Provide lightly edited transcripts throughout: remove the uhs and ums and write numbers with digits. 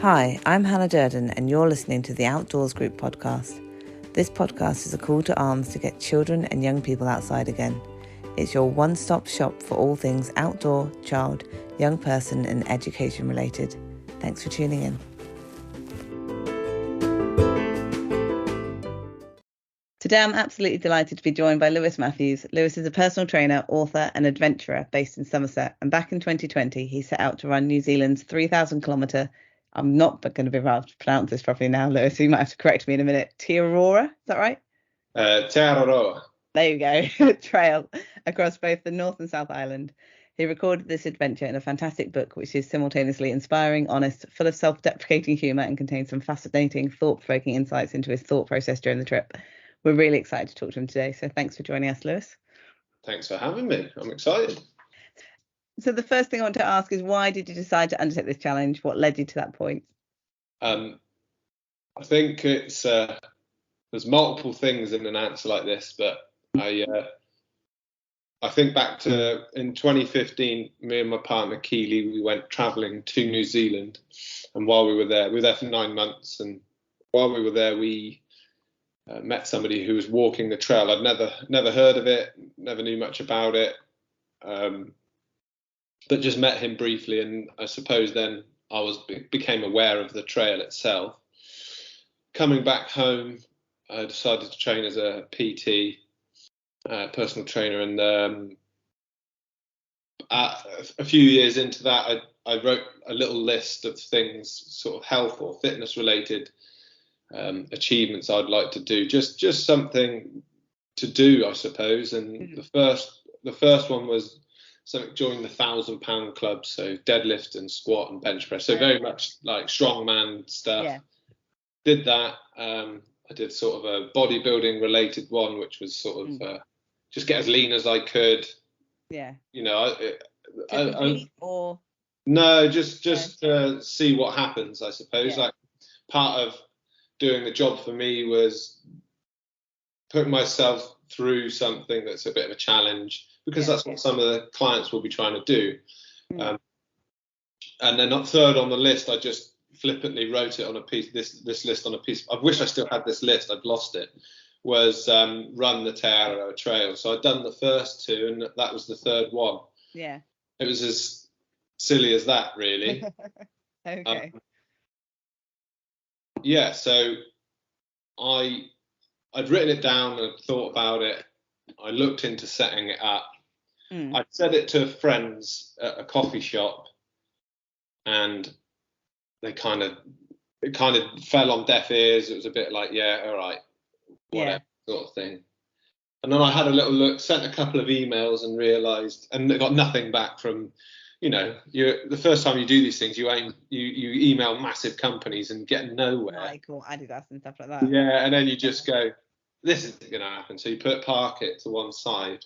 Hi, I'm Hannah Durden and you're listening to the Outdoors Group podcast. This podcast is a call to arms to get children and young people outside again. It's your one-stop shop for all things outdoor, child, young person and education related. Thanks for tuning in. Today I'm absolutely delighted to be joined by Lewis Matthews. Lewis is a personal trainer, author and adventurer based in Somerset, and back in 2020 he set out to run New Zealand's 3,000 kilometre, I'm not going to be able to pronounce this properly now, Lewis, so you might have to correct me in a minute, Te Aurora, is that right? Te Aroha. There you go, trail across both the North and South Island. He recorded this adventure in a fantastic book, which is simultaneously inspiring, honest, full of self-deprecating humour and contains some fascinating, thought-provoking insights into his thought process during the trip. We're really excited to talk to him today, so thanks for joining us, Lewis. Thanks for having me. I'm excited. So the first thing I want to ask is, why did you decide to undertake this challenge? What led you to that point? I think there's multiple things in an answer like this, but I think back to in 2015, me and my partner Keely, we went travelling to New Zealand, and while we were there for 9 months, and while we were there, we met somebody who was walking the trail. I'd never heard of it, never knew much about it. But just met him briefly, and I suppose then I became aware of the trail itself. Coming back home, I decided to train as a PT, personal trainer, and a few years into that, I wrote a little list of things, sort of health or fitness related achievements I'd like to do. Just something to do, I suppose. And the first one was something, join the 1,000 pound club, so deadlift and squat and bench press, so very much like strongman stuff. Yeah. Did that. I did sort of a bodybuilding related one, which was sort of just get as lean as I could. Yeah. You know, or no, just see what happens, I suppose. Yeah. Like, part of doing the job for me was putting myself through something that's a bit of a challenge, because that's what some of the clients will be trying to do. And then third on the list, I just flippantly wrote it on a piece, this list on a piece. I wish I still had this list, I've lost it, was run the Te Aroha Trail. So I'd done the first two, and that was the third one. Yeah. It was as silly as that, really. Okay. Yeah, so I'd written it down and thought about it. I looked into setting it up. I'd said it to friends at a coffee shop, and it kind of fell on deaf ears. It was a bit like, yeah, all right, whatever, sort of thing. And then I had a little look, sent a couple of emails, and realised, and got nothing back from, the first time you do these things, you email massive companies and get nowhere. Like, or Adidas and stuff like that. Yeah, and then you just go, this isn't going to happen. So you park it to one side.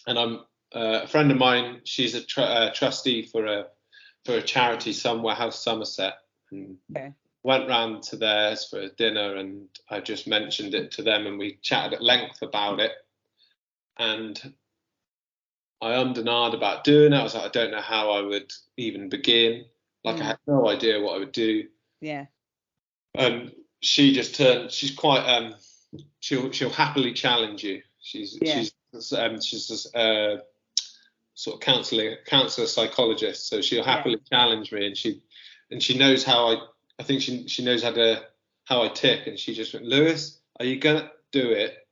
And I'm a friend of mine. She's a trustee for a charity somewhere, House Somerset. And went round to theirs for dinner, and I just mentioned it to them, and we chatted at length about it. And I ummed and ahed about doing it. I was like, I don't know how I would even begin. Like, I had no idea what I would do. Yeah. And she just turned. She's quite. She'll happily challenge you. She's sort of counselor psychologist. So she'll happily challenge me, and she knows how I think she knows how I tick, and she just went, Lewis, are you gonna do it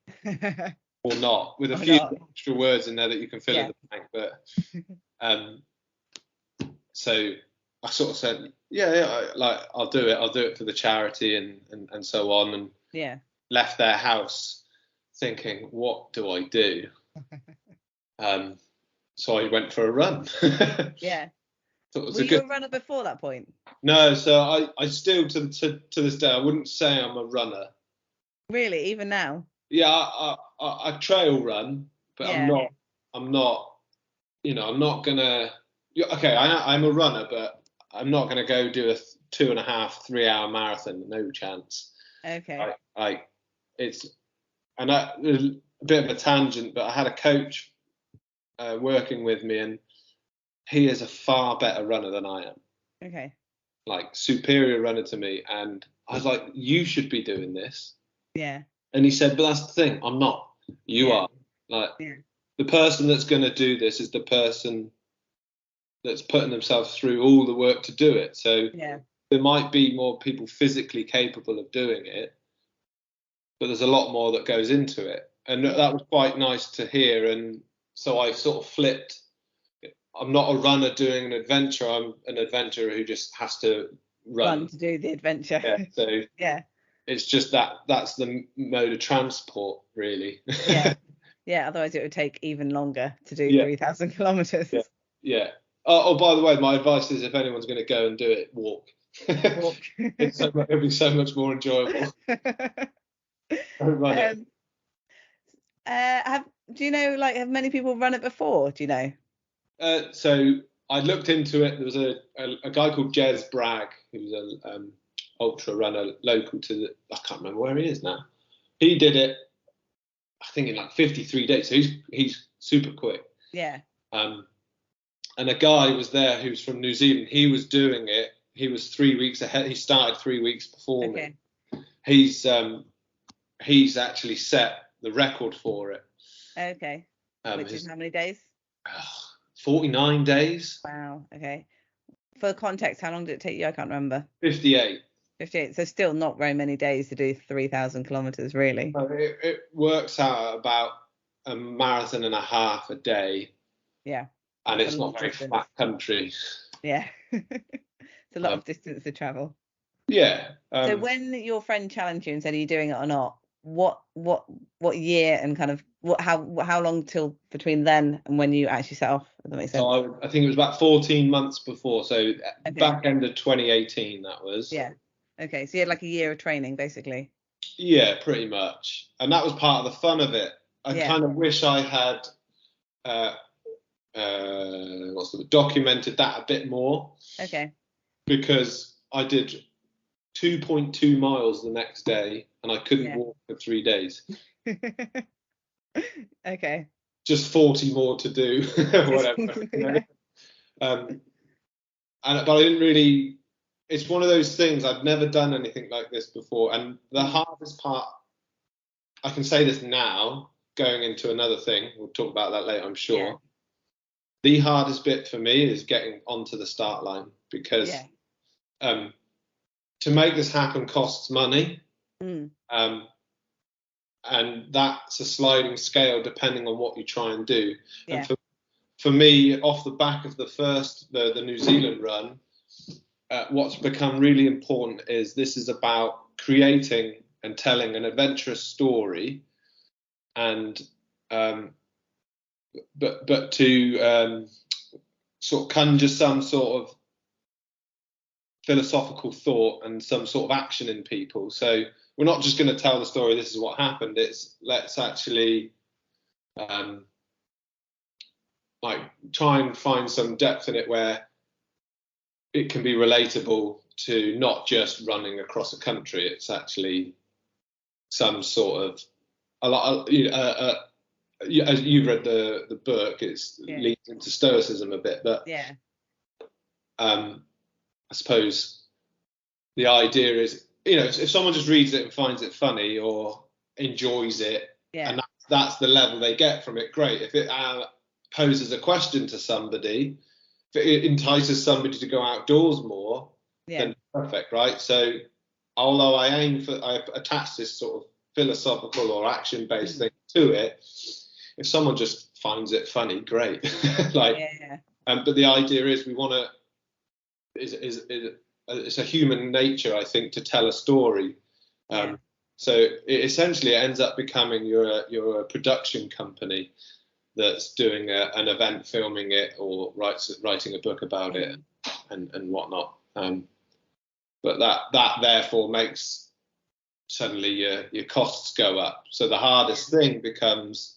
or not? With a few extra words in there that you can fill in the blank. But so I sort of said, I'll do it. I'll do it for the charity and so on. And left their house thinking, what do I do? So I went for a run. Yeah. So were you a runner before that point? No, so I still to this day, I wouldn't say I'm a runner. Really, even now? Yeah, I trail run, but I'm not. I'm not gonna. Okay, I'm a runner, but I'm not gonna go do a 2.5-3 hour marathon. No chance. Okay. It's a bit of a tangent, but I had a coach working with me, and he is a far better runner than I am. Okay. like superior runner to me, and I was like, you should be doing this. Yeah. And he said, but that's the thing, I'm not. You are. Like, the person that's going to do this is the person that's putting themselves through all the work to do it. So there might be more people physically capable of doing it, but there's a lot more that goes into it. And that was quite nice to hear. And so I sort of flipped. I'm not a runner doing an adventure. I'm an adventurer who just has to run to do the adventure. Yeah, so it's just that's the mode of transport, really. Otherwise it would take even longer to do 3,000 kilometers. Oh, by the way, my advice is if anyone's going to go and do it, walk. It'll be so much more enjoyable. Don't run it. Do you know, like, have many people run it before? Do you know? So I looked into it. There was a guy called Jez Bragg, who's a ultra runner local to I can't remember where he is now. He did it, I think, in like 53 days. So he's super quick. Yeah. And a guy was there who's from New Zealand. He was doing it. He was 3 weeks ahead. He started 3 weeks before me. He's actually set the record for it. Okay. Which is how many days? 49 days. Wow. Okay. For context, how long did it take you? I can't remember. 58. 58. So still not very many days to do 3,000 kilometers, really. It works out about a marathon and a half a day. Yeah. And it's not very flat country. Yeah. It's a lot of distance to travel. Yeah. So when your friend challenged you and said, are you doing it or not? What year and kind of how long till between then and when you actually set off? If that makes sense. So I think it was about 14 months before. So back end of 2018, that was. Yeah. Okay. So you had like a year of training, basically. Yeah, pretty much. And that was part of the fun of it. I kind of wish I had documented that a bit more. Okay. Because I did 2.2 miles the next day and I couldn't walk for 3 days. Okay. Just 40 more to do, whatever. But I didn't really. It's one of those things. I've never done anything like this before, and the hardest part. I can say this now, going into another thing. We'll talk about that later, I'm sure. Yeah. The hardest bit for me is getting onto the start line because to make this happen costs money. And that's a sliding scale depending on what you try and do. Yeah. And for me, off the back of the New Zealand run, what's become really important is this is about creating and telling an adventurous story, and but to sort of conjure some sort of philosophical thought and some sort of action in people. So we're not just going to tell the story, this is what happened. It's let's actually like try and find some depth in it where it can be relatable to not just running across a country. It's actually some sort of as you've read the book, it's leads into stoicism a bit, but I suppose the idea is, if someone just reads it and finds it funny or enjoys it, and that's the level they get from it, great. If it poses a question to somebody, if it entices somebody to go outdoors more, then perfect, right? So although I attach this sort of philosophical or action-based thing to it, if someone just finds it funny, great. But the idea is we want to it's a human nature, I think, to tell a story. So it ends up becoming you're a production company that's doing an event, filming it, or writing a book about it, and whatnot. But that therefore makes suddenly your costs go up. So the hardest thing becomes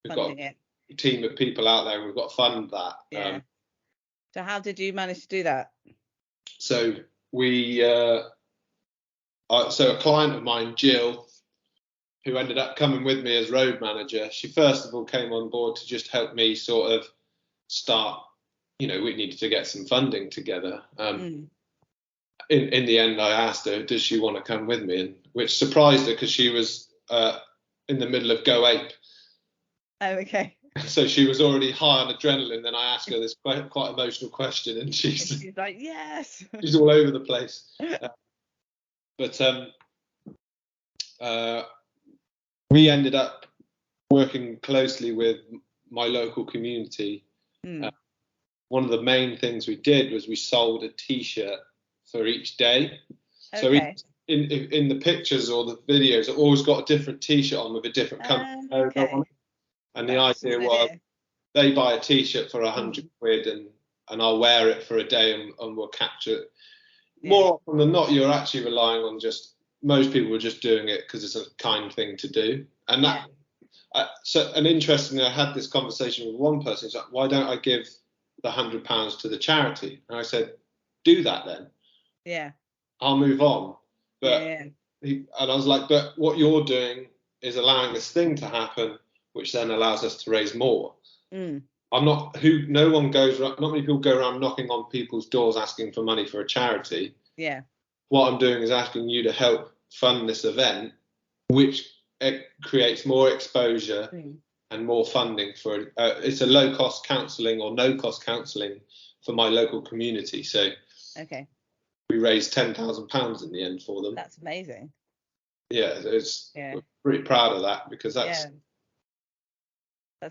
we've got a team of people out there, and we've got to fund that. So how did you manage to do that? So so a client of mine, Jill, who ended up coming with me as road manager, she first of all came on board to just help me sort of start, we needed to get some funding together. in the end, I asked her, does she want to come with me? And which surprised her because she was in the middle of Go Ape. Oh, okay. So she was already high on adrenaline. Then I asked her this quite emotional question, and she's like, yes. she's all over the place. But we ended up working closely with my local community. One of the main things we did was we sold a T-shirt for each day. Okay. So in the pictures or the videos, it always got a different T-shirt on with a different company logo on it. And the idea was they buy a T-shirt for £100 and I'll wear it for a day and we'll capture it. More often than not, you're actually relying on most people are just doing it because it's a kind thing to do. And interestingly, I had this conversation with one person. He's like, why don't I give the £100 to the charity? And I said, do that then. Yeah. I'll move on. But and I was like, but what you're doing is allowing this thing to happen, which then allows us to raise more. Not many people go around knocking on people's doors asking for money for a charity. Yeah. What I'm doing is asking you to help fund this event, which creates more exposure and more funding for it's a low cost counselling or no cost counselling for my local community. So we raised £10,000 in the end for them. That's amazing. Yeah, we're pretty proud of that because that's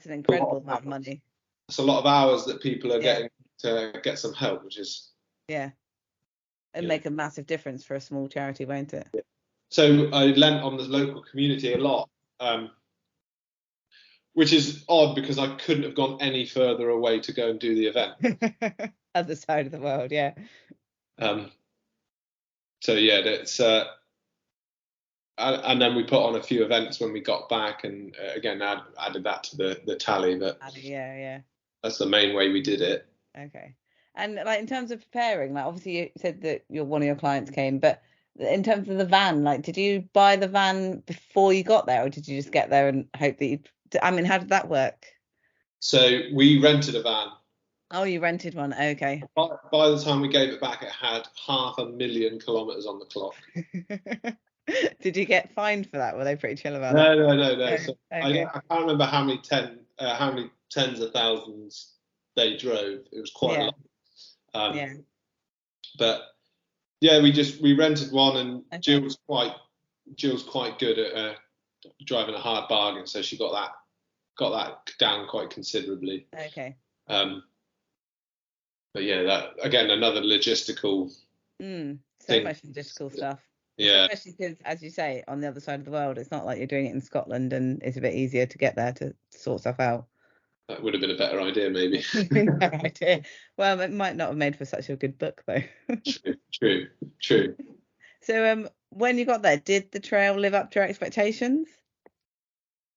an incredible amount of money. It's a lot of hours that people are getting to get some help, which is make a massive difference for a small charity, won't it? So I lent on the local community a lot, which is odd because I couldn't have gone any further away to go and do the event. Other side of the world, yeah. So yeah, that's and then we put on a few events when we got back, and again added that to the tally. But that's the main way we did it. Okay. And like in terms of preparing, like obviously you said that one of your clients came, but in terms of the van, like did you buy the van before you got there, or did you just get there and hope that how did that work? So we rented a van. Oh, you rented one. Okay. By the time we gave it back, it had 500,000 kilometers on the clock. Did you get fined for that? Were they pretty chill about it? No. So I can't remember how many tens of thousands they drove. It was quite a lot. But yeah, we rented one, and Jill's quite good at driving a hard bargain, so she got that down quite considerably. Okay. But yeah, that again another logistical. So much logistical stuff. Yeah. Especially because, as you say, on the other side of the world, it's not like you're doing it in Scotland, and it's a bit easier to get there to sort stuff out. That would have been a better idea, maybe. Better idea. Well, it might not have made for such a good book, though. True. So, when you got there, did the trail live up to your expectations?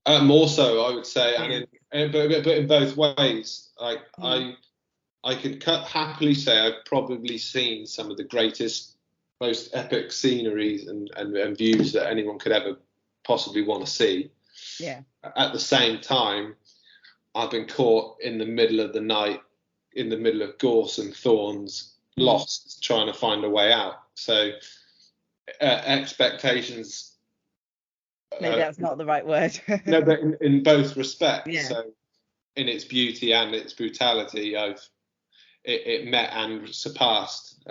More so, I would say, but in both ways. Like I could happily say I've probably seen some of the greatest, most epic sceneries and views that anyone could ever possibly want to see. Yeah. At the same time, I've been caught in the middle of the night, in the middle of gorse and thorns, lost, trying to find a way out. So expectations. Maybe that's not the right word. No, but in both respects. Yeah. So in its beauty and its brutality, it met and surpassed.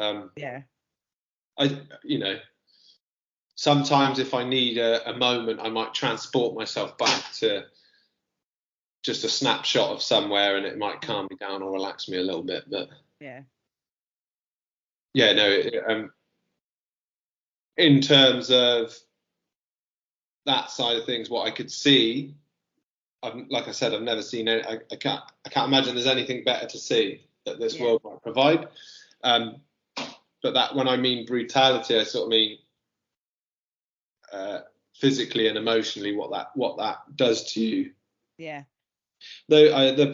Sometimes if I need a moment, I might transport myself back to just a snapshot of somewhere, and it might calm me down or relax me a little bit. But in terms of that side of things, what I could see, like I said, I've never seen it. I can't imagine there's anything better to see that this world might provide. But that, when I mean brutality, I sort of mean physically and emotionally what that does to you. Yeah. The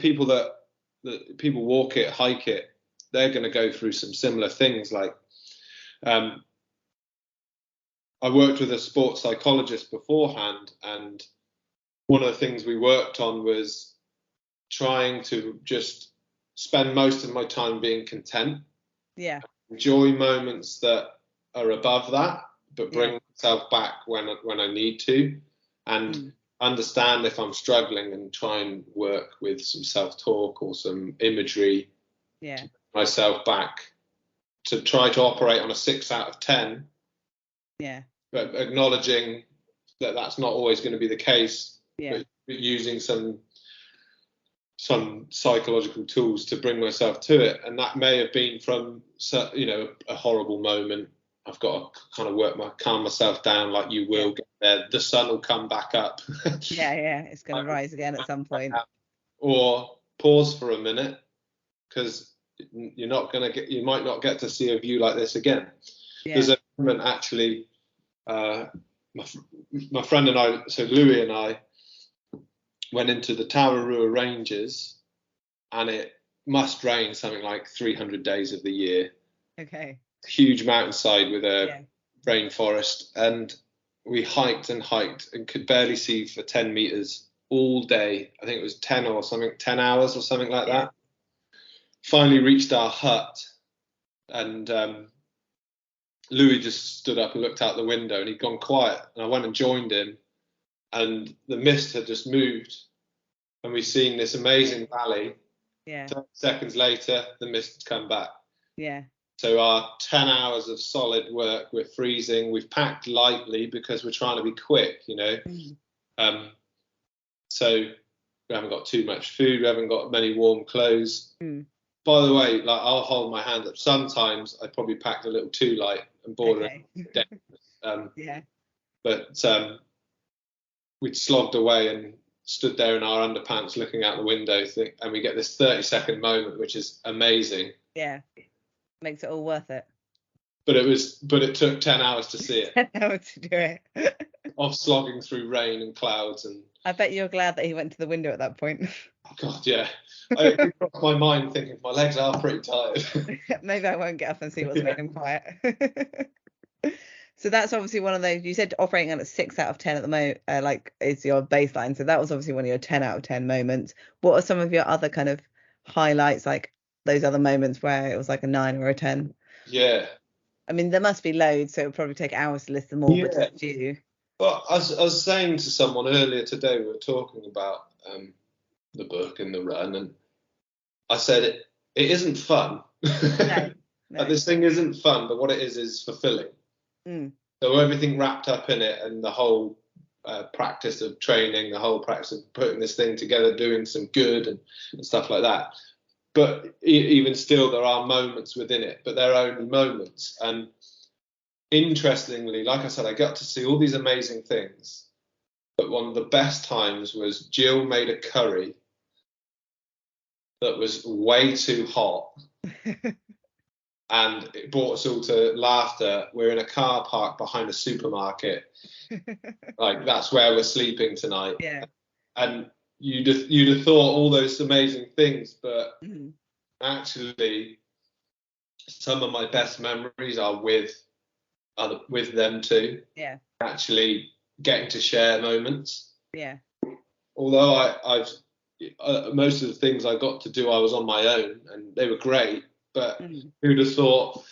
people walk it, hike it, they're going to go through some similar things. Like I worked with a sports psychologist beforehand, and one of the things we worked on was trying to just spend most of my time being content. Yeah. Enjoy moments that are above that, but bring myself back when I need to, and understand if I'm struggling and try and work with some self-talk or some imagery to bring myself back, to try to operate on a 6 out of 10. Yeah. But acknowledging that that's not always going to be the case. Yeah. But using some psychological tools to bring myself to it, and that may have been from, you know, a horrible moment. I've got to kind of calm myself down. Like, you will get there. The sun will come back up. Yeah. It's going to rise again at some point. Or pause for a minute, because you might not get to see a view like this again. Yeah. There's a moment actually. My friend and I, so Louis and I, went into the Tararua Ranges, and it must rain something like 300 days of the year. Okay. Huge mountainside with a rainforest, and we hiked and could barely see for 10 meters all day. I think it was 10 hours or something like that. Finally reached our hut, and Louis just stood up and looked out the window, and he'd gone quiet, and I went and joined him, and the mist had just moved, and we'd seen this amazing valley. 30 seconds later, the mist had come back. So our 10 hours of solid work, we're freezing. We've packed lightly because we're trying to be quick, you know. So we haven't got too much food. We haven't got many warm clothes. By the way, like, I'll hold my hand up. Sometimes I probably packed a little too light and bordering dangerous. But we'd slogged away and stood there in our underpants looking out the window, and we get this 30-second moment, which is amazing. Yeah. Makes it all worth it. But it took 10 hours to see it. 10 hours to do it. Of slogging through rain and clouds. And I bet you're glad that he went to the window at that point. Oh God, yeah. It crossed my mind thinking my legs are pretty tired. Maybe I won't get up and see what's made him quiet. So that's obviously one of those, you said operating on a 6 out of 10 at the moment, like, is your baseline. So that was obviously one of your 10 out of 10 moments. What are some of your other kind of highlights, like those other moments where it was like a 9 or a 10? Yeah. I mean, there must be loads, so it'll probably take hours to list them all, but just a few. Well, I was saying to someone earlier today, we were talking about the book and the run, and I said it isn't fun. No. Like, this thing isn't fun, but what it is fulfilling. So everything wrapped up in it, and the whole practice of training, the whole practice of putting this thing together, doing some good and stuff like that. But even still, there are moments within it, but they're only moments. And interestingly, like I said, I got to see all these amazing things. But one of the best times was Jill made a curry that was way too hot. And it brought us all to laughter. We're in a car park behind a supermarket. Like, that's where we're sleeping tonight. Yeah. And you'd have thought all those amazing things, but actually some of my best memories are with them too. Yeah. Actually getting to share moments. Yeah. Although I've most of the things I got to do, I was on my own, and they were great. But who'd have thought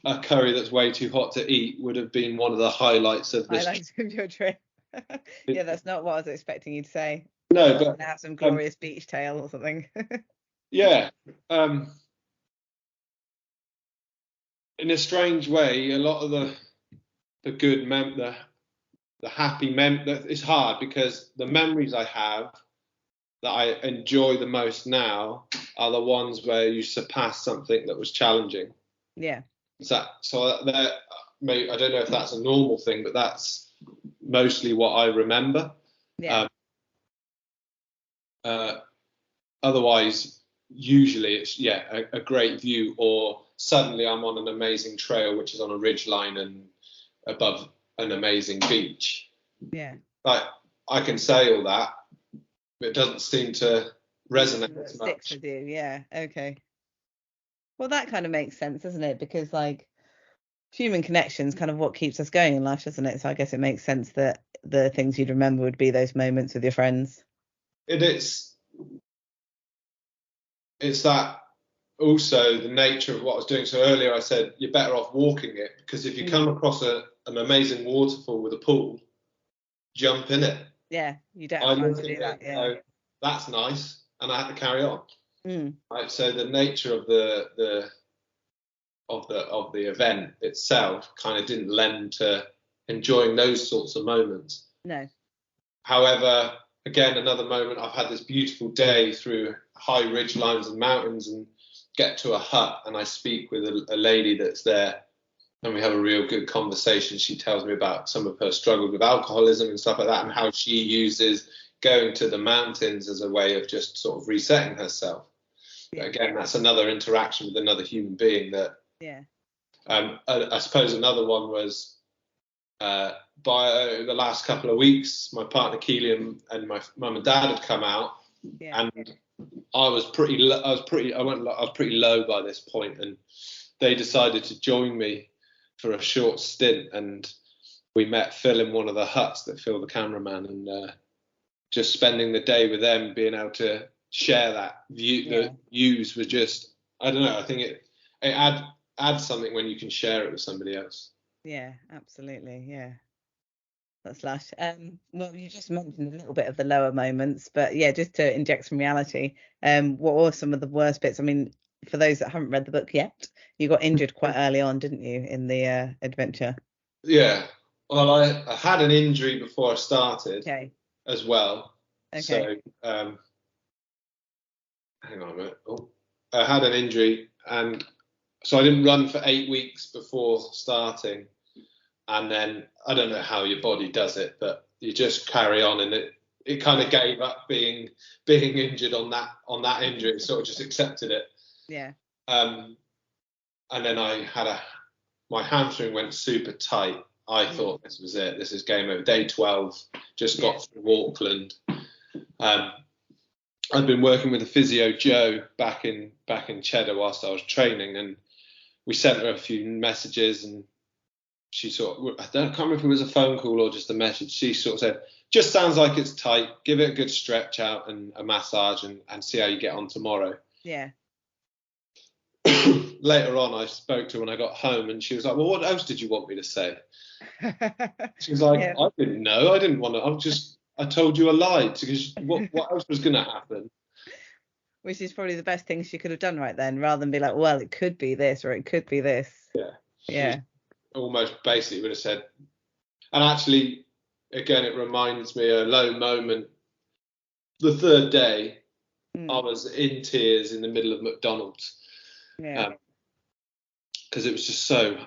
a curry that's way too hot to eat would have been one of the highlights of this? Highlights of your trip. Yeah, that's not what I was expecting you to say. No, but have some glorious beach tale or something. Yeah. In a strange way, a lot of the good the happy it's hard, because the memories I have that I enjoy the most now are the ones where you surpass something that was challenging. Yeah. So that I don't know if that's a normal thing, but that's mostly what I remember. Yeah. Otherwise, usually it's a great view, or suddenly I'm on an amazing trail which is on a ridge line and above an amazing beach. Yeah. Like, I can say all that, but it doesn't seem to resonate as much. Sticks with you, yeah. Okay. Well, that kind of makes sense, doesn't it? Because, like, human connection's kind of what keeps us going in life, doesn't it? So I guess it makes sense that the things you'd remember would be those moments with your friends. It's that also the nature of what I was doing. So earlier I said you're better off walking it, because if you come across an amazing waterfall with a pool, jump in it. Yeah, you don't I have time look to at do it that. and Yeah. go, that's nice, and I had to carry on. Mm. Right. So the nature of the event itself kind of didn't lend to enjoying those sorts of moments. No. However, again, another moment, I've had this beautiful day through high ridge lines and mountains, and get to a hut, and I speak with a lady that's there, and we have a real good conversation. She tells me about some of her struggles with alcoholism and stuff like that, and how she uses going to the mountains as a way of just sort of resetting herself. Yeah. Again, that's another interaction with another human being that. Yeah. I suppose another one was by the last couple of weeks, my partner Keelan and my mum and dad had come out, and I was pretty low by this point, and they decided to join me for a short stint, and we met Phil in one of the huts that Phil the cameraman, and just spending the day with them, being able to share that view. The views were just, I don't know, I think it adds something when you can share it with somebody else. Yeah, absolutely. Yeah, that's lush. Well, you just mentioned a little bit of the lower moments, but yeah, just to inject some reality, what were some of the worst bits? I mean, for those that haven't read the book yet, you got injured quite early on, didn't you, in the adventure? Yeah. Well, I had an injury before I started. Okay. As well. Okay. So hang on a minute. Oh, I had an injury, and so I didn't run for 8 weeks before starting. And then I don't know how your body does it, but you just carry on, and it kind of gave up being injured on that injury. It sort of just accepted it. Yeah. And then my hamstring went super tight. I thought this was it. This is game over. Day 12, just got through Auckland. I'd been working with a physio, Joe, back in Cheddar whilst I was training, and we sent her a few messages, and she I can't remember if it was a phone call or just a message. She sort of said, just sounds like it's tight. Give it a good stretch out and a massage, and see how you get on tomorrow. Yeah. Later on, I spoke to her when I got home, and she was like, well, what else did you want me to say? She was like, I didn't know. I didn't want to. I told you I lied, because what else was going to happen? Which is probably the best thing she could have done right then, rather than be like, well, it could be this or it could be this. Yeah. Yeah. Almost basically would have said, and actually, again, it reminds me a low moment. The third day, I was in tears in the middle of McDonald's. Yeah. Because it was just so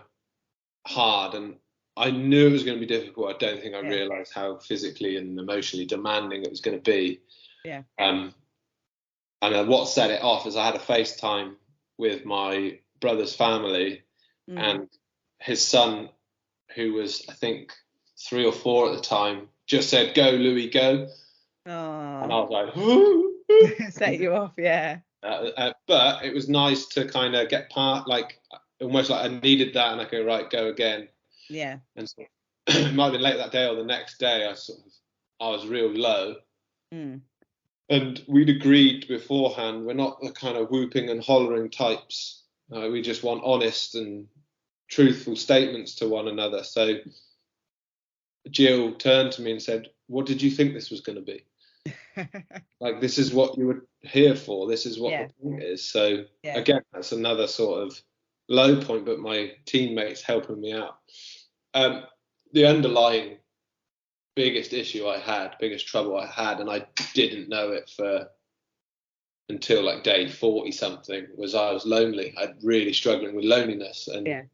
hard, and I knew it was going to be difficult. I don't think I realised how physically and emotionally demanding it was going to be. Yeah. And what set it off is I had a FaceTime with my brother's family, and his son, who was I think 3 or 4 at the time, just said, "Go, Louis, go." Oh. And I was like, set you off, yeah. But it was nice to kind of get almost like I needed that, and I go, right, go again. Yeah. And so it might have been late that day or the next day. I was real low. And we'd agreed beforehand, we're not the kind of whooping and hollering types. We just want honest and truthful statements to one another. So Jill turned to me and said, what did you think this was going to be? Like, this is what you were here for. This is what the point is. So again, that's another sort of low point, but my teammates helping me out. The underlying biggest trouble I had, and I didn't know it until like day 40 something, was I was lonely. I'd really struggling with loneliness, and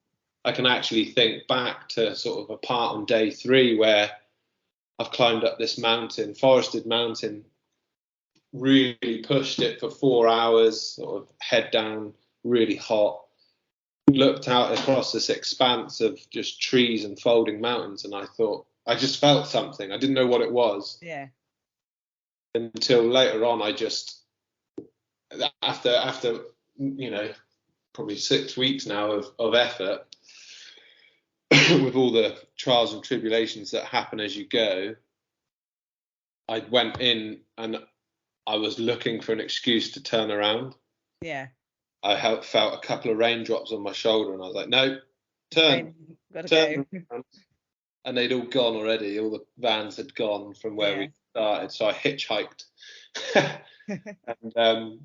I can actually think back to sort of a part on day 3 where I've climbed up this mountain, forested mountain, really pushed it for 4 hours, sort of head down, really hot, looked out across this expanse of just trees and folding mountains, and I just felt something. I didn't know what it was. Yeah. Until later on, I just, after probably 6 weeks now of effort, with all the trials and tribulations that happen as you go, I went in and I was looking for an excuse to turn around. Yeah. felt a couple of raindrops on my shoulder, and I was like, no, turn. Gotta Turn. go. And they'd all gone already. All the vans had gone from where we started. So I hitchhiked. And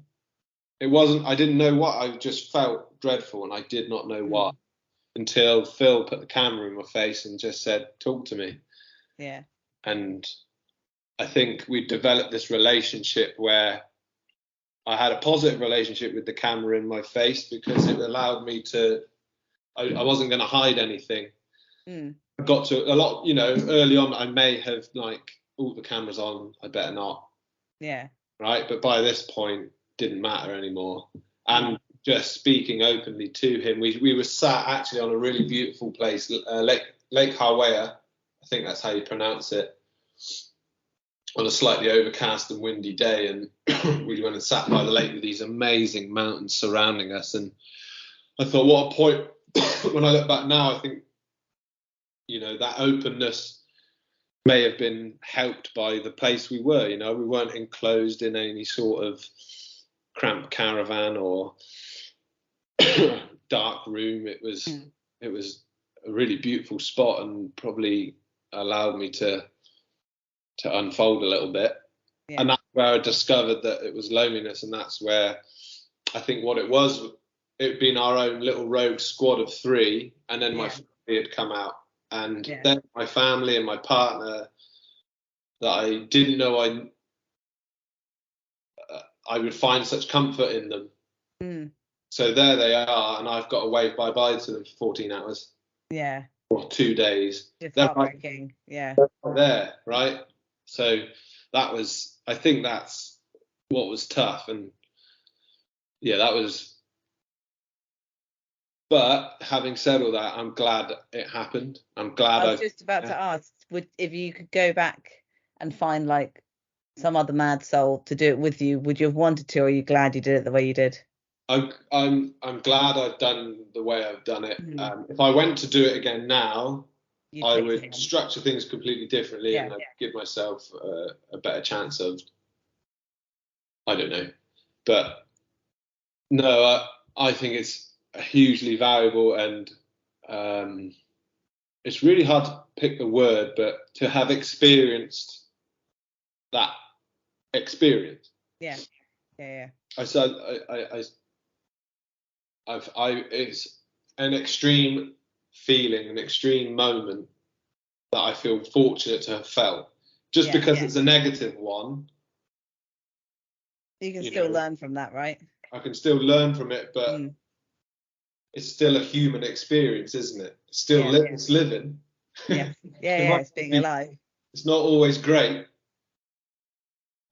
it wasn't, I didn't know what, I just felt dreadful, and I did not know what until Phil put the camera in my face and just said, talk to me. Yeah. And I think we developed this relationship where I had a positive relationship with the camera in my face, because it allowed me to, I wasn't going to hide anything. I got to a lot, early on I may have like, oh, the camera's on, I better not. Yeah. Right. But by this point, didn't matter anymore. And just speaking openly to him, we were sat actually on a really beautiful place, Lake Hawea, I think that's how you pronounce it, on a slightly overcast and windy day. And we went and sat by the lake with these amazing mountains surrounding us. And I thought, what a point. When I look back now, I think, that openness may have been helped by the place we were. We weren't enclosed in any sort of cramped caravan or dark room. It was a really beautiful spot, and probably allowed me to unfold a little bit. Yeah. And that's where I discovered that it was loneliness, and that's where I think what it was, it had been our own little rogue squad of 3, and then my family had come out, and then my family and my partner that I didn't know I would find such comfort in them. So there they are, and I've got to wave bye-bye to them for 14 hours. Yeah. Or 2 days. It's heartbreaking. They're there, right? So I think that's what was tough. And that was, but having said all that, I'm glad it happened. I'm glad I was just about to ask, if you could go back and find like some other mad soul to do it with you, would you have wanted to, or are you glad you did it the way you did? I'm glad I've done the way I've done it. If I went to do it again now, I would structure things completely differently, and I'd give myself a better chance of, I don't know. But no, I think it's hugely valuable, and it's really hard to pick the word, but to have experienced that experience. Yeah. It's an extreme feeling, an extreme moment that I feel fortunate to have felt. Just because it's a negative one, you can still learn from that, right? I can still learn from it, but it's still a human experience, isn't it? It's still it's living. It's being alive. It's not always great.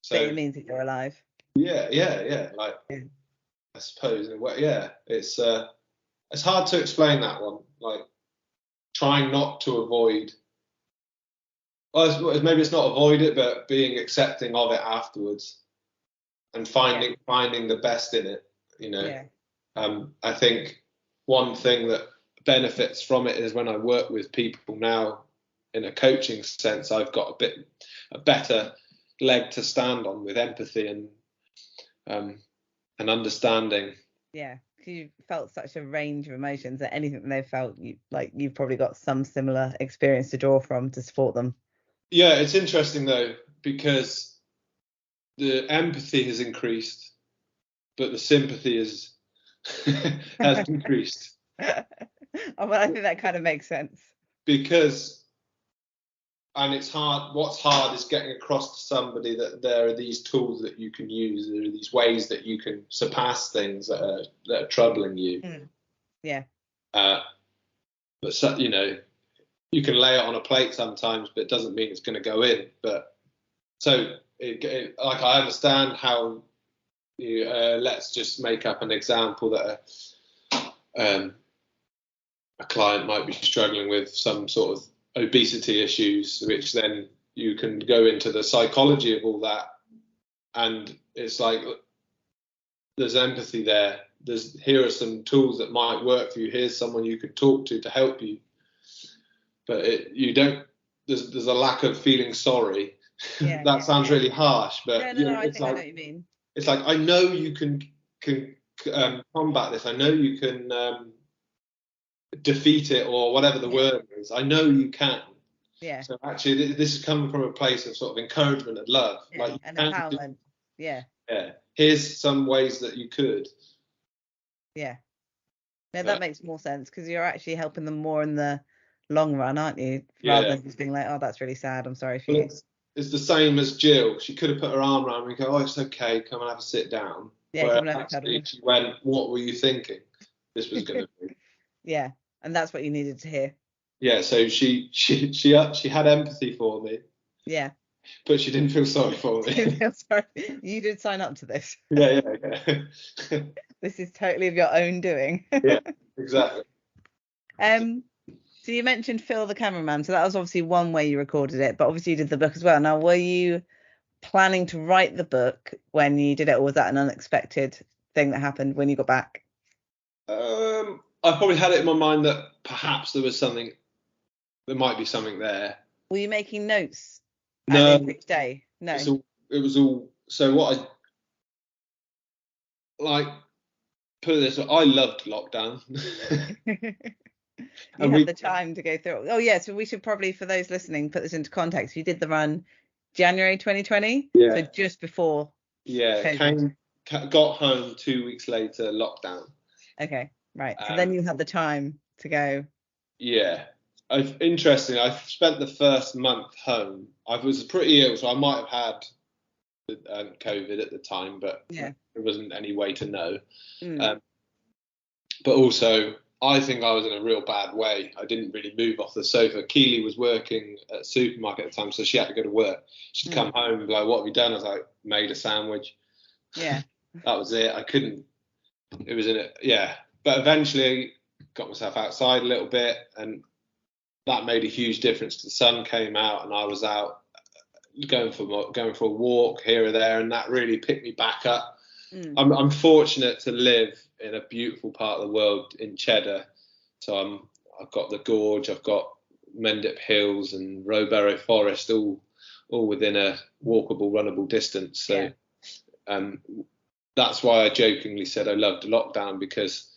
So it means that you're alive. Like, I suppose in a way, it's hard to explain that one. Like, trying not to avoid. Well, maybe it's not avoid it, but being accepting of it afterwards, and finding the best in it. I think one thing that benefits from it is when I work with people now in a coaching sense, I've got a better leg to stand on with empathy and understanding. Yeah, because you felt such a range of emotions that anything that they felt, you've probably got some similar experience to draw from to support them. Yeah, it's interesting though, because the empathy has increased, but the sympathy has decreased. Well, I think that kind of makes sense. And it's hard. What's hard is getting across to somebody that there are these tools that you can use. There are these ways that you can surpass things that are troubling you. But so, you can lay it on a plate sometimes, but it doesn't mean it's going to go in. But so, like, I understand how. Let's just make up an example that a client might be struggling with some sort of obesity issues, which then you can go into the psychology of all that, and it's like there's empathy there. Here are some tools that might work for you. Here's someone you could talk to help you. But there's a lack of feeling sorry. That sounds really harsh, but no, I think I know what you mean. It's like, I know you can combat this. I know you can defeat it, or whatever the word is. I know you can. Yeah. So actually, this is coming from a place of sort of encouragement and love, like and empowerment. Yeah. Here's some ways that you could. Yeah. No, that makes more sense, because you're actually helping them more in the long run, aren't you? Rather than just being like, oh, that's really sad, I'm sorry for you. It's the same as Jill. She could have put her arm around me and go, oh, it's okay, come and have a sit down. Yeah, come and have a cuddle. She went, what were you thinking? This was going to be. Yeah, and that's what you needed to hear. Yeah, so she had empathy for me. Yeah. But she didn't feel sorry for me. Sorry. You did sign up to this. Yeah. This is totally of your own doing. Yeah, exactly. So you mentioned Phil the cameraman, so that was obviously one way you recorded it, but obviously you did the book as well. Now, were you planning to write the book when you did it, or was that an unexpected thing that happened when you got back? I probably had it in my mind that perhaps there might be something there. Were you making notes each day? No. It was all. So what I like, put it this way, I loved lockdown. You had the time to go through it. Oh yeah, so we should probably, for those listening, put this into context. You did the run January 2020. Yeah. So just before. Yeah. Got home 2 weeks later, lockdown. Okay, right. So then you had the time to go. Yeah. Interesting. I spent the first month home. I was pretty ill, so I might have had COVID at the time, but there wasn't any way to know. But also, I think I was in a real bad way. I didn't really move off the sofa. Keely was working at a supermarket at the time, so she had to go to work. She'd come home and be like, what have you done? I was like, made a sandwich. Yeah. That was it. I couldn't. It was in it. Yeah. But eventually got myself outside a little bit, and that made a huge difference. The sun came out and I was out going for a walk here or there, and that really picked me back up. I'm fortunate to live in a beautiful part of the world in Cheddar. So I've got the gorge, I've got Mendip Hills and Rowberrow Forest, all within a walkable, runnable distance. So that's why I jokingly said I loved lockdown, because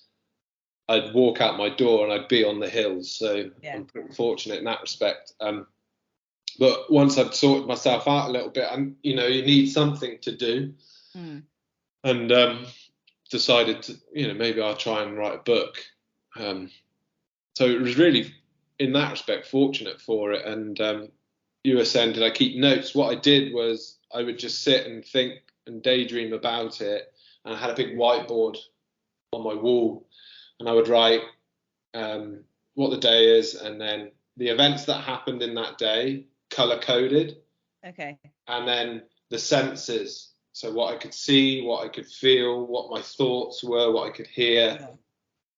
I'd walk out my door and I'd be on the hills. So I'm pretty fortunate in that respect. But once I'd sorted myself out a little bit, you need something to do. And decided to, maybe I'll try and write a book. So it was really, in that respect, fortunate for it. And you were saying, did I keep notes? What I did was I would just sit and think and daydream about it. And I had a big whiteboard on my wall, and I would write what the day is, and then the events that happened in that day, color coded. Okay. And then the senses. So what I could see, what I could feel, what my thoughts were, what I could hear. Yeah.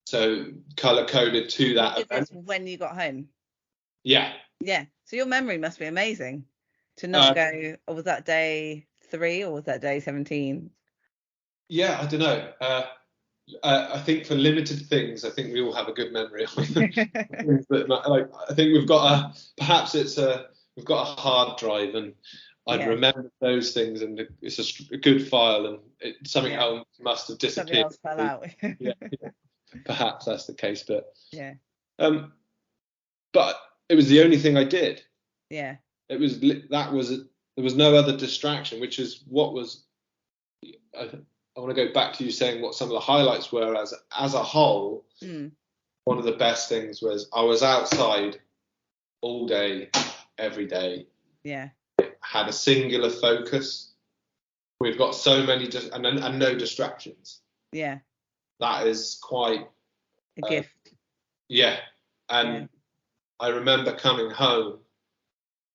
So color coded to that event. This when you got home? Yeah. Yeah. So your memory must be amazing to not go, or was that day 3 or was that day 17? Yeah, I don't know. I think for limited things, I think we all have a good memory. I think we've got we've got a hard drive, and I'd remember those things, and it's a good file, and something else must have disappeared. Something else fell out. yeah. Perhaps that's the case, but but it was the only thing I did. Yeah. There was no other distraction, which is what was. I want to go back to you saying what some of the highlights were as a whole. One of the best things was I was outside all day, every day. Yeah. Had a singular focus. We've got so many and no distractions. Yeah. That is quite a gift. Yeah. And I remember coming home,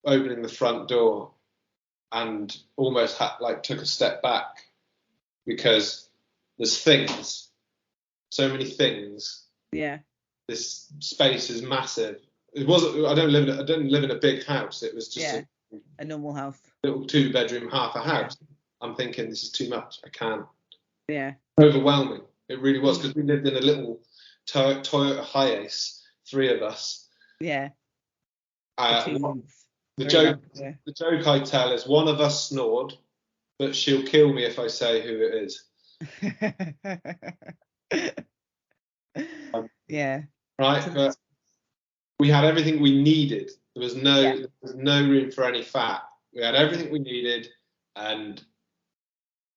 opening the front door, and almost took a step back, because there's so many things. Yeah. This space is massive. It wasn't. I didn't live in a big house. It was just a normal house. Little 2-bedroom, half a house. Yeah. I'm thinking this is too much. I can't. Yeah. Overwhelming. It really was, because we lived in a little Toyota Hiace, 3 of us. Yeah. The joke I tell is one of us snored, but she'll kill me if I say who it is. Yeah. Right, but we had everything we needed. There was Yeah. no room for any fat. We had everything we needed, and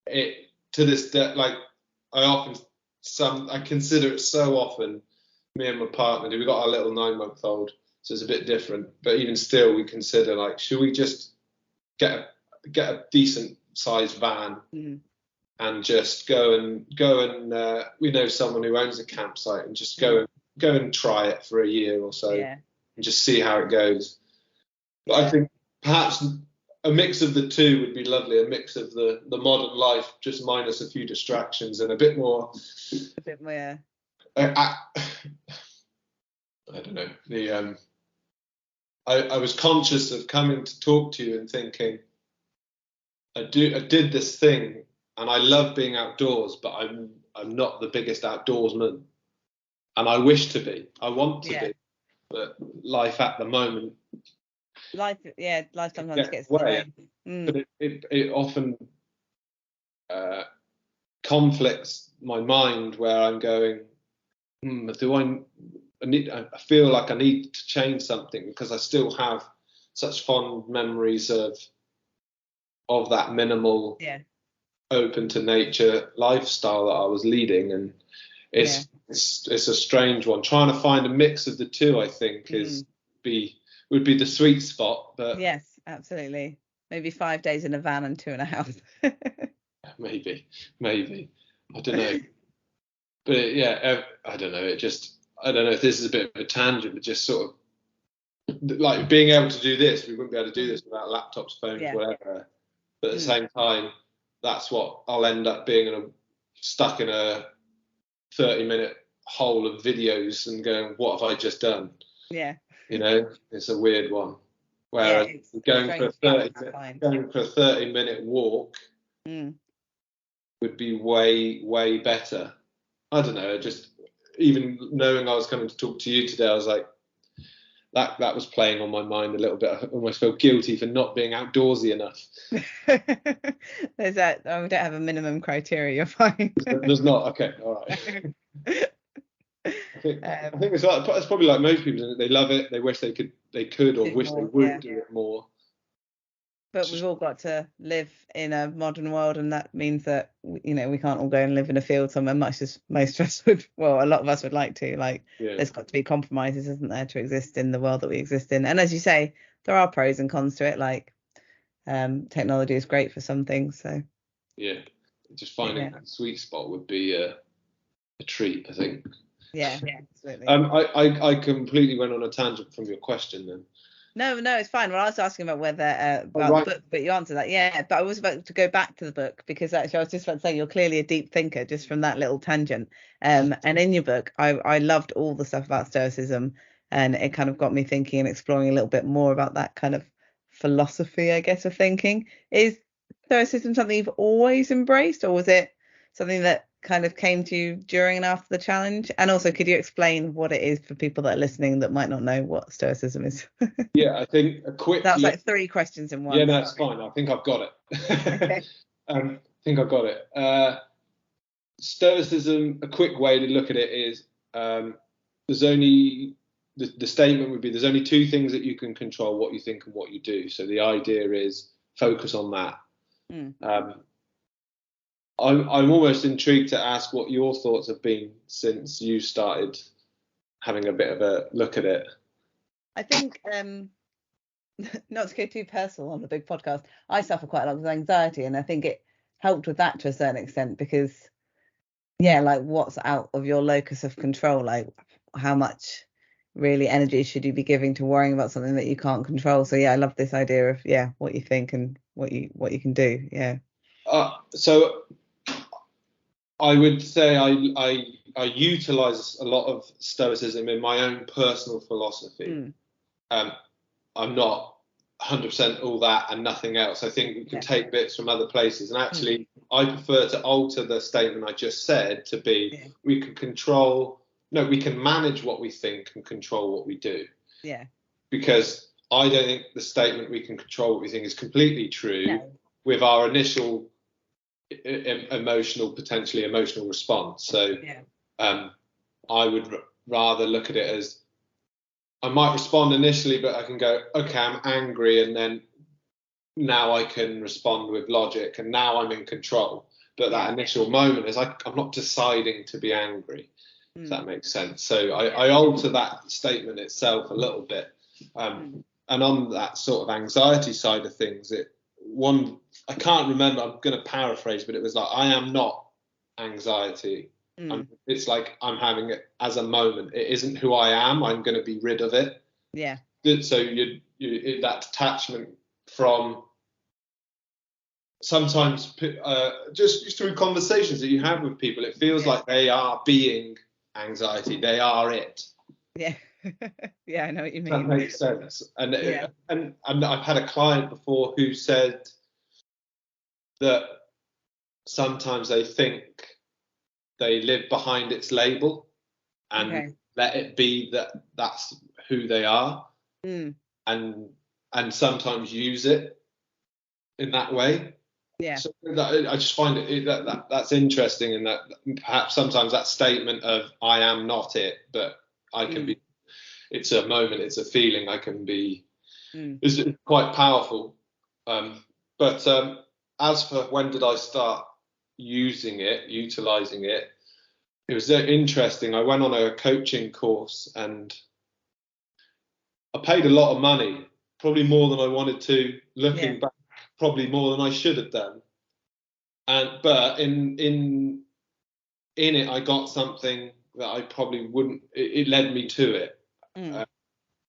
it to this day, like I consider it so often. Me and my partner, we got our little 9-month-old, so it's a bit different. But even still, we consider like, should we just get a decent sized van and just go and we know someone who owns a campsite and just go and try it for a year or so and just see how it goes. But I think perhaps a mix of the two would be lovely. A mix of the modern life, just minus a few distractions, and a bit more. I don't know. I was conscious of coming to talk to you and thinking, I did this thing, and I love being outdoors, but I'm not the biggest outdoorsman, and I wish to be. I want to be, but life at the moment. Life sometimes gets in the way. But it often conflicts my mind, where I'm going, I feel like I need to change something, because I still have such fond memories of that minimal, open to nature lifestyle that I was leading, and it's a strange one. Trying to find a mix of the two, I think, would be the sweet spot. But yes, absolutely. Maybe 5 days in a van and 2 in a house. maybe I don't know. But yeah, I don't know. I don't know if this is a bit of a tangent, but just sort of like being able to do this. We wouldn't be able to do this without laptops, phones, whatever. But at the same time, that's what I'll end up being stuck in a 30-minute hole of videos and going, what have I just done? Yeah. It's a weird one. Whereas going for a 30-minute walk would be way, way better. I don't know. Just even knowing I was coming to talk to you today, I was like, that was playing on my mind a little bit. I almost feel guilty for not being outdoorsy enough. There's that. We don't have a minimum criteria. You're fine. There's not. Okay. All right. I think it's probably like most people. They love it. They wish they could or wish they would do it more. But we've all got to live in a modern world, and that means that we can't all go and live in a field somewhere, much as most of us would. Well, a lot of us would like to. There's got to be compromises, isn't there, to exist in the world that we exist in? And as you say, there are pros and cons to it. Like technology is great for some things. So just finding that sweet spot would be a treat, I think. Yeah, absolutely. I completely went on a tangent from your question then. No, it's fine. Well, I was asking about whether the book, but you answered that. Yeah, but I was about to go back to the book, because actually I was just about to say you're clearly a deep thinker just from that little tangent. And in your book, I loved all the stuff about Stoicism, and it kind of got me thinking and exploring a little bit more about that kind of philosophy, I guess, of thinking. Is Stoicism something you've always embraced, or was it something that kind of came to you during and after the challenge? And also, could you explain what it is for people that are listening that might not know what Stoicism is? I think a quick. That's like 3 questions in one. Yeah, that's fine. I think I've got it. Okay. I think I've got it. Stoicism, a quick way to look at it is there's only the statement would be there's only 2 things that you can control: what you think and what you do. So the idea is focus on that. I'm almost intrigued to ask what your thoughts have been since you started having a bit of a look at it. I think, not to go too personal on the big podcast, I suffer quite a lot of anxiety, and I think it helped with that to a certain extent, because, like, what's out of your locus of control? Like, how much really energy should you be giving to worrying about something that you can't control? So I love this idea of what you think and what you can do. So I would say I utilize a lot of Stoicism in my own personal philosophy. I'm not 100% all that and nothing else. I think we can take bits from other places, and actually I prefer to alter the statement I just said to be we can manage what we think and control what we do. Because I don't think the statement we can control what we think is completely true with our initial potentially emotional response. So Yeah. I would rather look at it as, I might respond initially, but I can go, okay, I'm angry, and then now I can respond with logic, and now I'm in control. But that initial moment is I'm not deciding to be angry. If that makes sense. So I alter that statement itself a little bit. And on that sort of anxiety side of things, I can't remember, I'm going to paraphrase, but it was like, I am not anxiety. It's like I'm having it as a moment. It isn't who I am. I'm going to be rid of it. Yeah. So that detachment from sometimes just through conversations that you have with people, it feels like they are being anxiety. They are it. Yeah. Yeah, I know what you mean. That makes sense. And I've had a client before who said that sometimes they think they live behind its label and let it be that that's who they are, and sometimes use it in that way. Yeah. So I just find that's interesting, and that perhaps sometimes that statement of I am not it, but I can be. It's a moment. It's a feeling. I can be. Is quite powerful. But as for when did I start utilizing it? It was interesting. I went on a coaching course and I paid a lot of money, probably more than I wanted to. Looking back, probably more than I should have done. But in it, I got something that I probably wouldn't. It led me to it.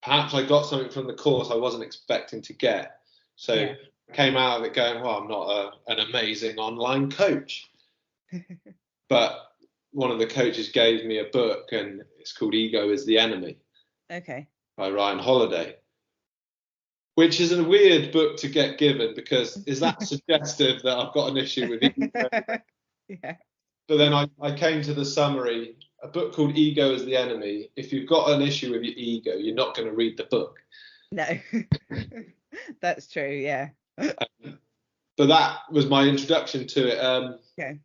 Perhaps I got something from the course I wasn't expecting to get. So I came out of it going, well, I'm not an amazing online coach. But one of the coaches gave me a book, and it's called Ego is the Enemy. Okay. By Ryan Holiday. Which is a weird book to get given, because is that suggestive that I've got an issue with ego? Yeah. But then I came to the summary, a book called Ego is the Enemy. If you've got an issue with your ego, you're not going to read the book. No. That's true, yeah. But that was my introduction to it.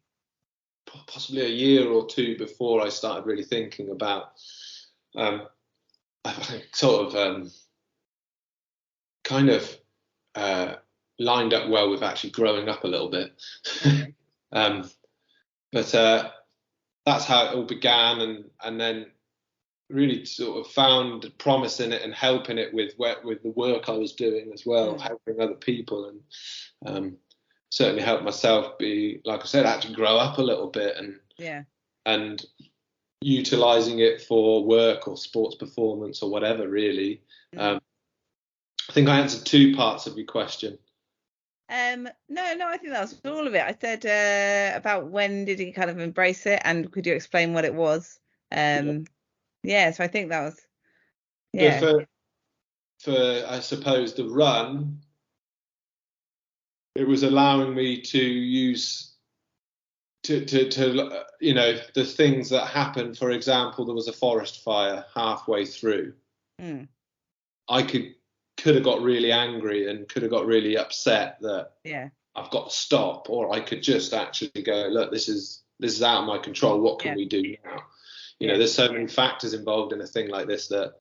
Possibly a year or two before I started really thinking about kind of lined up well with actually growing up a little bit. But that's how it all began, and then really sort of found promise in it and helping it with the work I was doing as well, helping other people, and certainly helped myself be, like I said, actually grow up a little bit, and utilizing it for work or sports performance or whatever, really. I think I answered two parts of your question. No, I think that was all of it. I said about when did he kind of embrace it, and could you explain what it was? So I think that was for I suppose the run, it was allowing me to use to the things that happened. For example, there was a forest fire halfway through. I could have got really angry and could have got really upset that I've got to stop, or I could just actually go, look, this is out of my control. What can we do now? There's so many factors involved in a thing like this that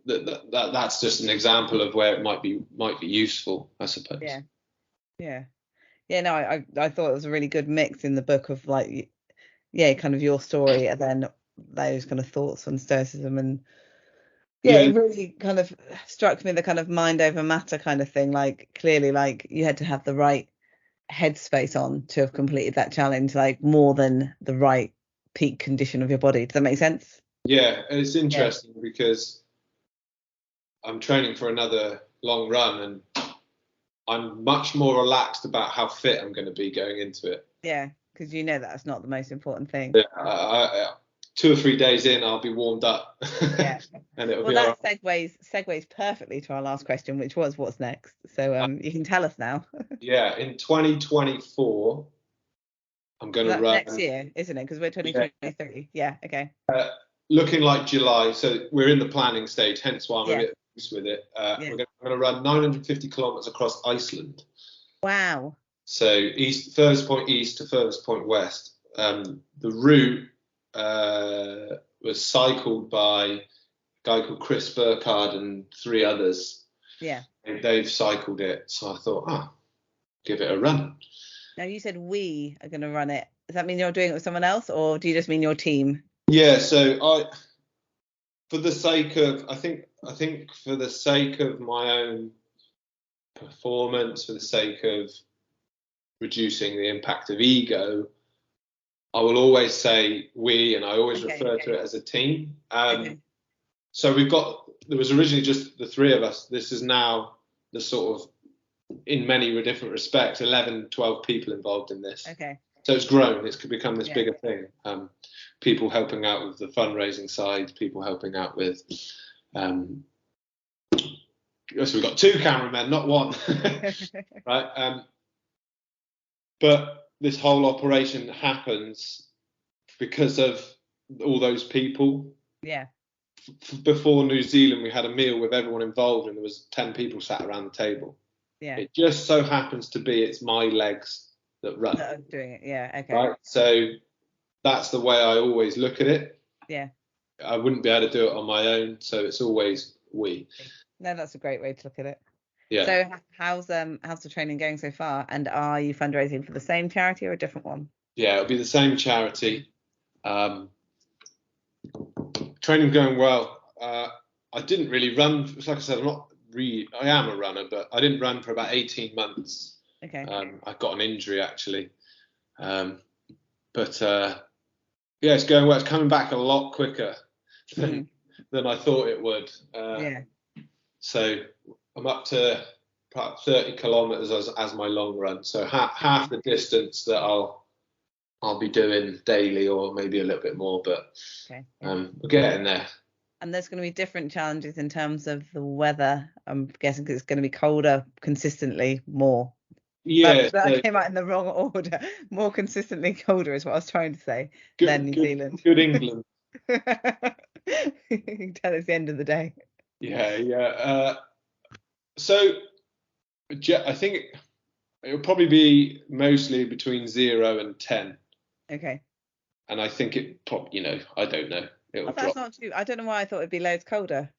that's just an example of where it might be useful, I suppose. No, I thought it was a really good mix in the book of kind of your story and then those kind of thoughts on stoicism, and it really kind of struck me the kind of mind over matter kind of thing. Like, clearly, like, you had to have the right headspace on to have completed that challenge, like more than the right peak condition of your body. Does that make sense? Yeah, it's interesting because I'm training for another long run, and I'm much more relaxed about how fit I'm going to be going into it. Yeah, because that's not the most important thing. Yeah, 2 or 3 days in, I'll be warmed up. Yeah. And it'll be that segues perfectly to our last question, which was what's next. So you can tell us now. Yeah, in 2024, I'm going to run. Next year, isn't it? Because we're 2023. Yeah, okay. Looking like July, so we're in the planning stage, hence why I'm a bit loose with it. We're going to run 950 kilometers across Iceland. Wow. So furthest point east to furthest point west. The route was cycled by a guy called Chris Burkhardt and 3 others. Yeah. And they've cycled it, so I thought, give it a run. Now you said we are going to run it. Does that mean you're doing it with someone else, or do you just mean your team? Yeah. So for the sake of, I think for the sake of my own performance, for the sake of reducing the impact of ego, I will always say we, and I always refer to it as a team. So there was originally just the 3 of us. This is now the sort of, in many different respects, 11, 12 people involved in this. Okay. So it's grown. It's become this bigger thing. People helping out with the fundraising side, people helping out with. So we've got 2 cameramen, not 1. Right. But this whole operation happens because of all those people. Yeah. Before New Zealand, we had a meal with everyone involved, and there was 10 people sat around the table. Yeah. It just so happens to be it's my legs that run. That are doing it. Yeah. Okay. Right. So that's the way I always look at it. Yeah. I wouldn't be able to do it on my own, so it's always we. No, that's a great way to look at it. Yeah. So how's the training going so far? And are you fundraising for the same charity or a different one? Yeah, it'll be the same charity. Training going well. I didn't really run. Like I said, I am a runner, but I didn't run for about 18 months. Okay. I got an injury actually. But it's going well. It's coming back a lot quicker than I thought it would. So I'm up to about 30 kilometers as my long run. So half the distance that I'll be doing daily, or maybe a little bit more, but we're getting there. And there's going to be different challenges in terms of the weather. I'm guessing because it's going to be colder consistently more. Yeah. That came out in the wrong order. More consistently colder is what I was trying to say than New Zealand. Good England. You can tell it's the end of the day. Yeah. So I think it'll probably be mostly between 0 and 10. Okay. And I think I don't know. It'll that's drop. not true. I don't know why I thought it'd be loads colder.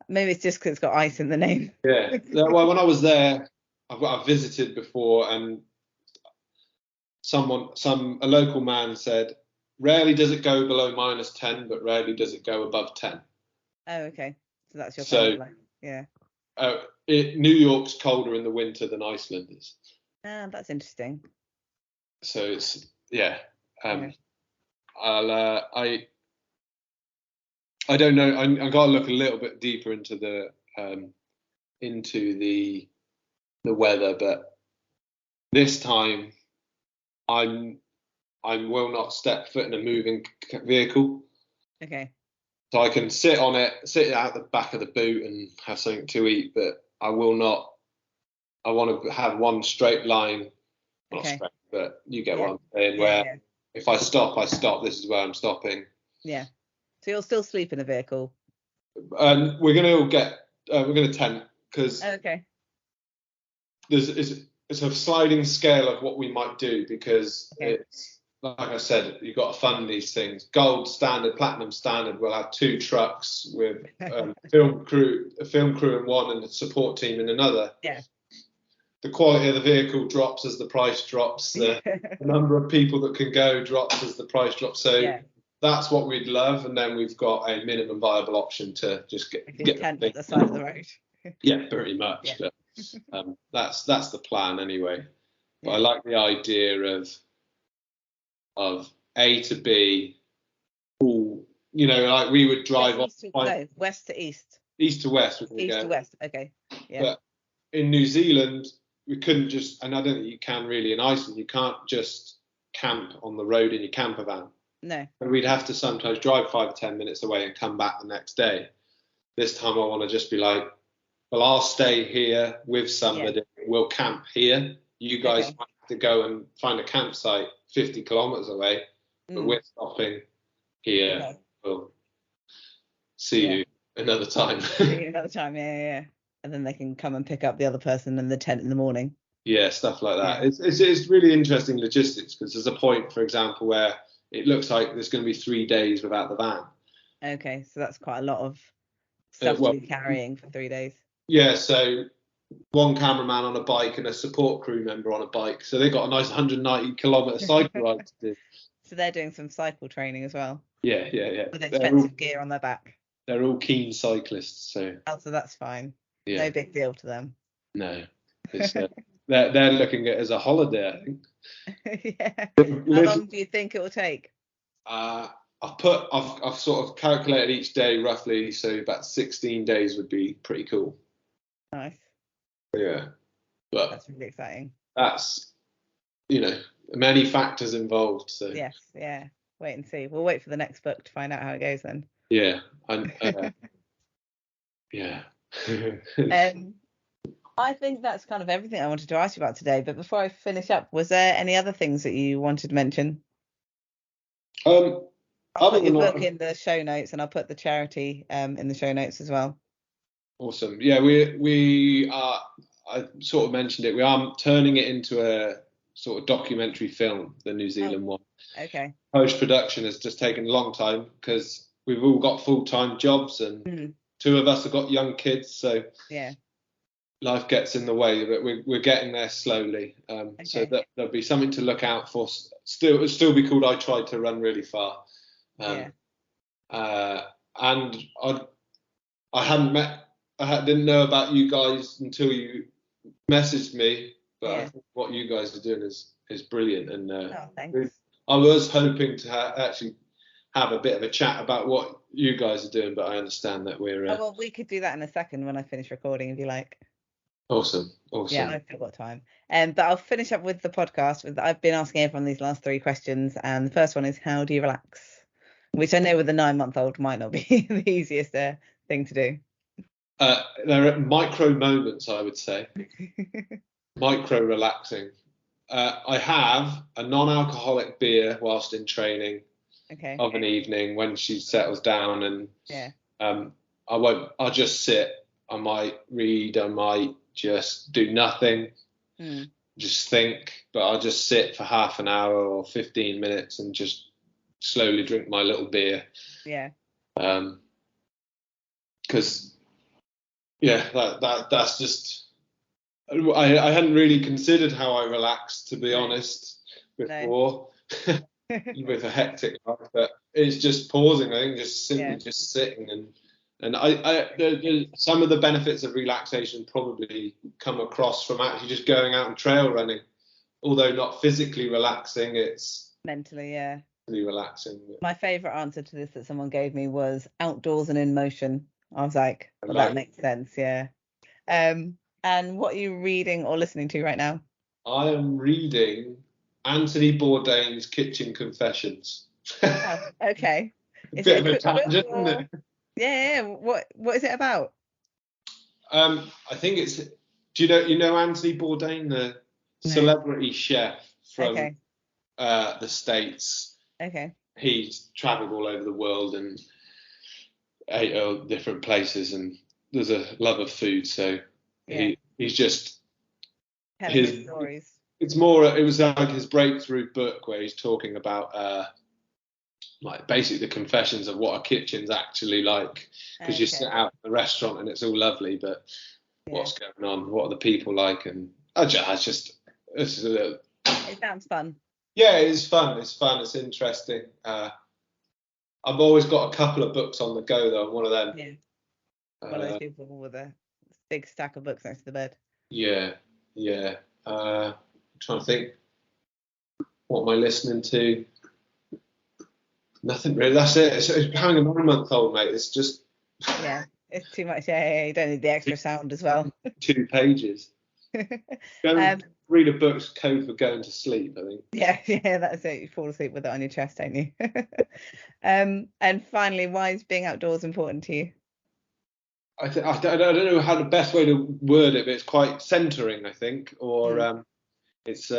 Maybe it's just because it's got ice in the name. Yeah. Well, when I was there, I've visited before, and a local man said, rarely does it go below -10, but rarely does it go above 10. Oh, okay. So that's your kind of like, yeah. New York's colder in the winter than Iceland is. That's interesting. So it's I don't know. I got to look a little bit deeper into the weather, but this time I will not step foot in a moving vehicle. Okay. So I can sit out the back of the boot and have something to eat, but I will not. I want to have one straight line. Not straight, but you get what I'm saying. Where if I stop, I stop. This is where I'm stopping. Yeah. So you'll still sleep in a vehicle? We're going to tent because it's a sliding scale of what we might do, because it's, like I said, you've got to fund these things. Gold standard, platinum standard, we'll have 2 trucks with a film crew in one and a support team in another. Yeah. The quality of the vehicle drops as the price drops. The number of people that can go drops as the price drops. So that's what we'd love. And then we've got a minimum viable option to just get tent at the side of the road. Yeah, very much. Yeah. But that's the plan anyway. But I like the idea of A to B, all, like we would drive west to east. East to west. East to west. Okay. Yeah. But in New Zealand, we couldn't just, and I don't think you can really in Iceland, you can't just camp on the road in your camper van. No. And we'd have to sometimes drive 5 or 10 minutes away and come back the next day. This time I want to just be like, well, I'll stay here with somebody. Yeah. We'll camp here. You guys might have to go and find a campsite 50 kilometers away, but we're stopping here. Okay. We'll see you another time. See you another time, yeah. And then they can come and pick up the other person in the tent in the morning. Yeah, stuff like that. Yeah. It's really interesting logistics, because there's a point, for example, where it looks like there's going to be 3 days without the van. Okay, so that's quite a lot of stuff to Well, be carrying for 3 days. yeah, so one cameraman on a bike and a support crew member on a bike. So they got a nice 190-kilometre cycle ride to do. So they're doing some cycle training as well Yeah, yeah, yeah. with expensive gear on their back. They're all keen cyclists, so Oh, so that's fine. yeah. No big deal to them. No, it's they're looking at it as a holiday, I think. Yeah. How long do you think it will take? I've sort of calculated each day roughly, so about 16 days would be pretty cool. Nice. Yeah, but that's really exciting. That's, many factors involved. So yes, yeah. Wait and see. We'll wait for the next book to find out how it goes then. Yeah, yeah. I think that's kind of everything I wanted to ask you about today. But before I finish up, was there any other things that you wanted to mention? I'll put your book in the show notes, and I'll put the charity in the show notes as well. Awesome. Yeah, we are. I sort of mentioned it. We are turning it into a sort of documentary film, the New Zealand one. Okay. Post-production has just taken a long time because we've all got full-time jobs, and two of us have got young kids, so yeah, life gets in the way. But we're getting there slowly. Okay. So there'll be something to look out for. It'll still be called I Tried to Run Really Far. And I didn't know about you guys until you messaged me, but I think what you guys are doing is brilliant. And thanks. I was hoping to actually have a bit of a chat about what you guys are doing, but I understand that we're. Well, we could do that in a second when I finish recording, if you like. Awesome. Yeah, I've still got time. But I'll finish up with the podcast. I've been asking everyone these last 3 questions, and the first one is, how do you relax? Which I know with a 9-month-old might not be the easiest thing to do. There are micro moments, I would say. Micro relaxing. I have a non-alcoholic beer whilst in training of an evening when she settles down, and I'll just sit. I might read. I might just do nothing. Just think. But I'll just sit for half an hour or 15 minutes and just slowly drink my little beer. Yeah. Because that's just. I hadn't really considered how I relaxed, to be honest, before. With a hectic life, but it's just pausing. I think just simply just sitting, and I some of the benefits of relaxation probably come across from actually just going out and trail running. Although not physically relaxing, it's mentally, relaxing. My favourite answer to this that someone gave me was outdoors and in motion. I was like, well, that makes sense, yeah. And what are you reading or listening to right now? I am reading Anthony Bourdain's Kitchen Confessions. Oh, okay. Is bit of a tangent, isn't it? Yeah. What is it about? I think it's. Do you know Anthony Bourdain, the celebrity chef from the States? Okay. He's travelled all over the world and ate different places, and there's a love of food, so he's just his stories. It was like his breakthrough book where he's talking about like basically the confessions of what a kitchen's actually like, because you sit out in the restaurant and it's all lovely, but what's going on, what are the people like, and it sounds fun. Yeah, it's fun, it's interesting. I've always got a couple of books on the go though. I'm one of them. One of those people with a big stack of books next to the bed. Trying to think, what am I listening to? Nothing really. That's it. It's having a 9-month-old, mate. It's just it's too much. You don't need the extra sound as well. 2 pages. Read a book's code for going to sleep, I think. Yeah, that's it. You fall asleep with it on your chest, don't you? And finally, why is being outdoors important to you? I don't know how the best way to word it, but it's quite centering, I think, or it's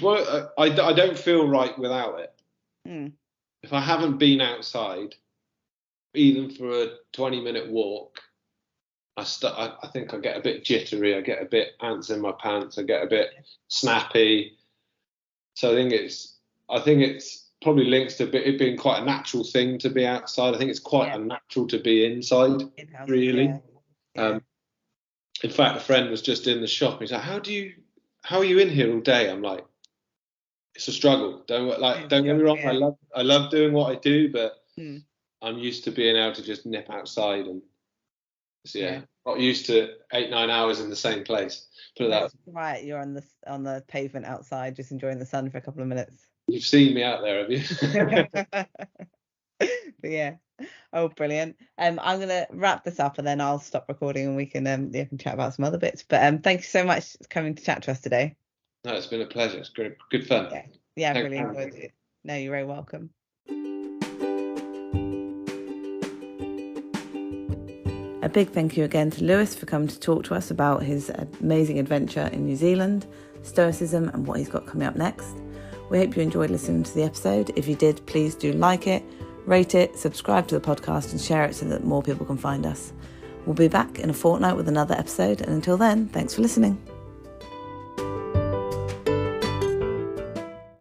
what I don't feel right without it. If I haven't been outside, even for a 20-minute walk, I think I get a bit jittery. I get a bit ants in my pants. I get a bit snappy. So I think it's probably links to it being quite a natural thing to be outside. I think it's quite unnatural to be inside, really. Yeah. In fact, a friend was just in the shop. He's like, how are you in here all day? I'm like, it's a struggle. Don't get me wrong. Yeah. I love doing what I do, but I'm used to being able to just nip outside and not used to 8-9 hours in the same place. Put it that way. Right, you're on the pavement outside, just enjoying the sun for a couple of minutes. You've seen me out there, have you? But yeah. Oh, brilliant. I'm gonna wrap this up and then I'll stop recording and we can can chat about some other bits. But thank you so much for coming to chat to us today. No, it's been a pleasure. It's good fun. Yeah, really enjoyed it. No, you're very welcome. A big thank you again to Lewis for coming to talk to us about his amazing adventure in New Zealand, stoicism, and what he's got coming up next. We hope you enjoyed listening to the episode. If you did, please do like it, rate it, subscribe to the podcast and share it so that more people can find us. We'll be back in a fortnight with another episode, and until then, thanks for listening.